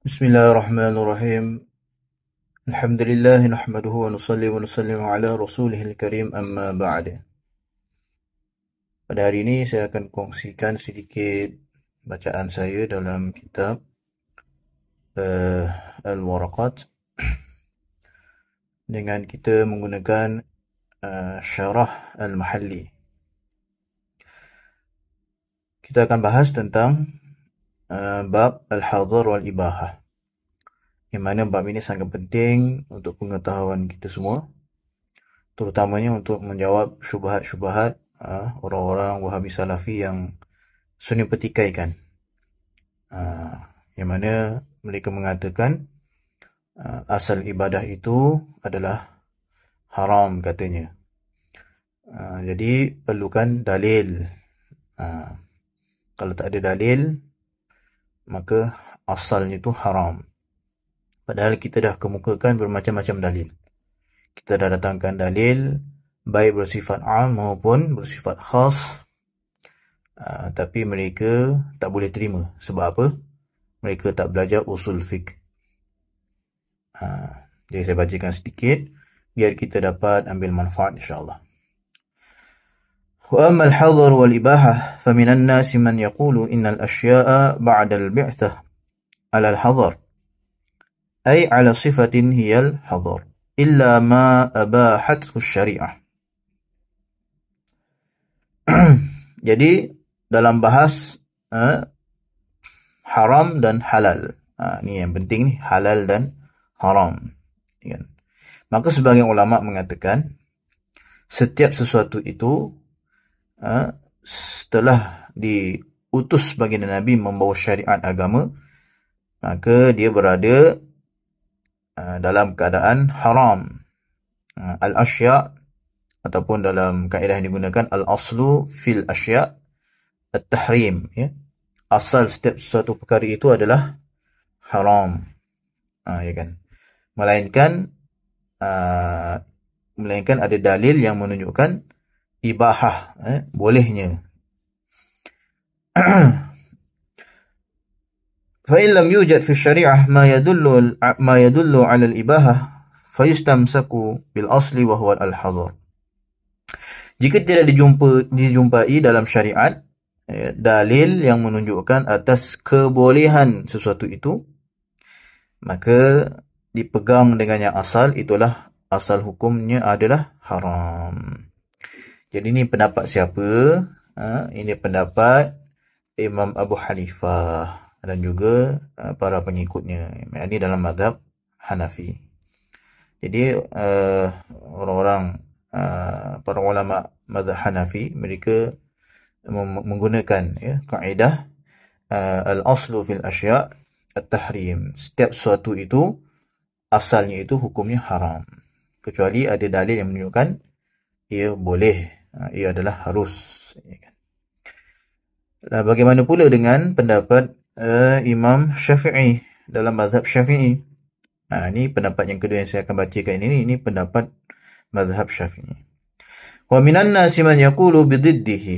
Bismillahirrahmanirrahim. Alhamdulillah nahmaduhu wa nusalli wa nusallimu ala rasulihil karim amma ba'd. Pada hari ini saya akan kongsikan sedikit bacaan saya dalam kitab Al-Waraqat dengan kita menggunakan Syarah Al-Mahalli. Kita akan bahas tentang bab Al-Hadar wal-Ibahah, yang mana bab ini sangat penting untuk pengetahuan kita semua, terutamanya untuk menjawab syubhat-syubhat orang-orang Wahabi Salafi yang sunyi petikaikan, yang mana mereka mengatakan asal ibadah itu adalah haram katanya. Jadi perlukan dalil. Kalau tak ada dalil, maka asalnya itu haram. Padahal kita dah kemukakan bermacam-macam dalil. Kita dah datangkan dalil baik bersifat am maupun bersifat khas, tapi mereka tak boleh terima. Sebab apa? Mereka tak belajar usul fiqh. Jadi saya bacakan sedikit biar kita dapat ambil manfaat insyaAllah. وأما الحظر والإباحة فمن الناس من يقول إن الأشياء بعد البعثة على الحظر، أي على صفة هي الحظر إلا ما أباحته الشريعة. Jadi dalam bahas haram dan halal, ni yang penting ni, halal dan haram. Maka sebagian ulama mengatakan setiap sesuatu itu setelah diutus baginda Nabi membawa syariat agama, maka dia berada dalam keadaan haram. Al-asya', ataupun dalam kaedah yang digunakan al-aslu fil asya' at-tahrim, ya. Asal setiap sesuatu perkara itu adalah haram, ya kan. Melainkan ada dalil yang menunjukkan ibahah, bolehnya. فإن لم يوجد في الشريعة ما يدل على الإباحة فيستمسك بالأصل وهو الحظر. Jika tidak dijumpai dalam syariat dalil yang menunjukkan atas kebolehan sesuatu itu, maka dipegang dengan yang asal, itulah asal hukumnya adalah haram. Jadi ini pendapat siapa? Ini pendapat Imam Abu Hanifah dan juga para pengikutnya. Ini dalam mazhab Hanafi. Jadi para ulama mazhab Hanafi, mereka menggunakan kaedah al-aslu fil asya' at-tahrim. Setiap sesuatu itu asalnya itu hukumnya haram, kecuali ada dalil yang menunjukkan ia boleh, ia adalah harus. Bagaimana pula dengan pendapat Imam Syafi'i dalam mazhab Syafi'i? Ini pendapat yang kedua yang saya akan bacakan ini pendapat mazhab Syafi'i. Wa minan nasi man yaqulu bididdihi.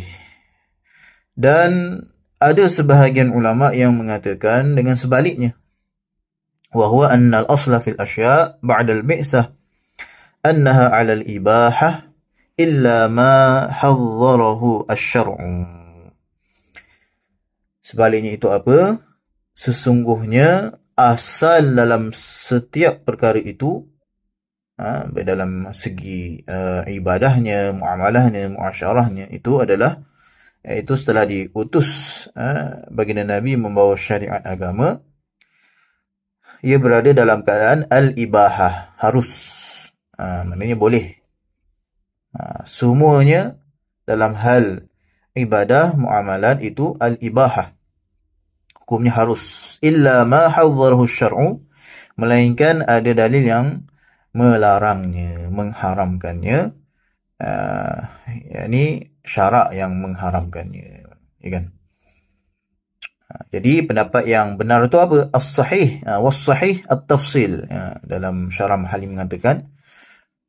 Dan ada sebahagian ulama yang mengatakan dengan sebaliknya. Wa huwa anna al-asla fil asya' ba'da al-bi'tsah annaha 'ala al-ibahah illa ma hadzarahu asy-syar'u. Sebaliknya itu apa? Sesungguhnya asal dalam setiap perkara itu, dalam segi ibadahnya, muamalahnya, muasyarahnya, itu adalah, iaitu setelah diutus baginda Nabi membawa syariat agama, ia berada dalam keadaan al-ibahah, harus, maknanya boleh. Semuanya dalam hal ibadah, muamalat itu al-ibahah, hukumnya harus. Illa ma hadzarahu syar'u, melainkan ada dalil yang melarangnya, mengharamkannya, yakni syarak yang mengharamkannya, ya kan. Jadi pendapat yang benar itu apa? As-sahih, was-sahih at-tafsil. Dalam Syarah Mahalli mengatakan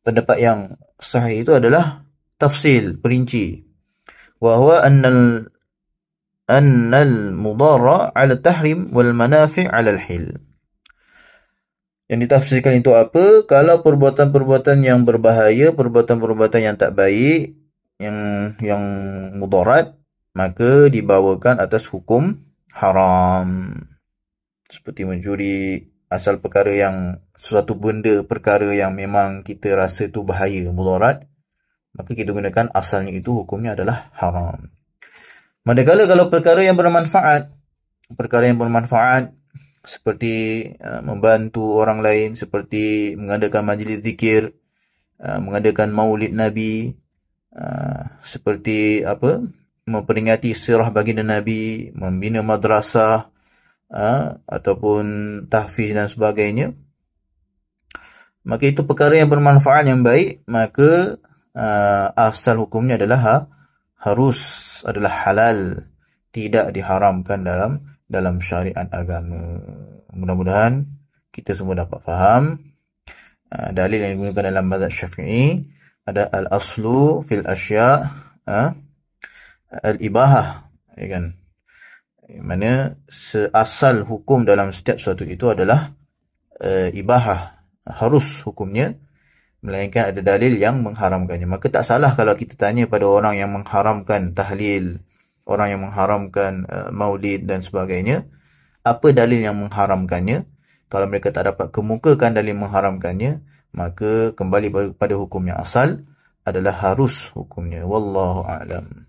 pendapat yang sahih itu adalah tafsil, perinci. Wa huwa annal mudara 'ala tahrim wal manafi' 'ala al-hil. Yang ditafsirkan itu apa? Kalau perbuatan-perbuatan yang berbahaya, perbuatan-perbuatan yang tak baik, yang mudarat, maka dibawakan atas hukum haram. Seperti mencuri, asal perkara yang sesuatu benda, perkara yang memang kita rasa tu bahaya, mudarat, maka kita gunakan asalnya itu hukumnya adalah haram. Manakala kalau perkara yang bermanfaat, seperti membantu orang lain, seperti mengadakan majlis zikir, mengadakan maulid Nabi, seperti memperingati sirah baginda Nabi, membina madrasah, ataupun tahfiz dan sebagainya, maka itu perkara yang bermanfaat, yang baik, maka asal hukumnya adalah adalah halal, tidak diharamkan dalam syariat agama. Mudah-mudahan kita semua dapat faham. Dalil yang digunakan dalam mazhab Syafi'i ada al-aslu fil asya' al-ibahah, ya kan? Mana asal hukum dalam setiap sesuatu itu adalah ibahah, harus hukumnya, melainkan ada dalil yang mengharamkannya. Maka tak salah kalau kita tanya pada orang yang mengharamkan tahlil, orang yang mengharamkan maulid dan sebagainya, apa dalil yang mengharamkannya? Kalau mereka tak dapat kemukakan dalil mengharamkannya, maka kembali pada hukum yang asal adalah harus hukumnya. Wallahu a'lam.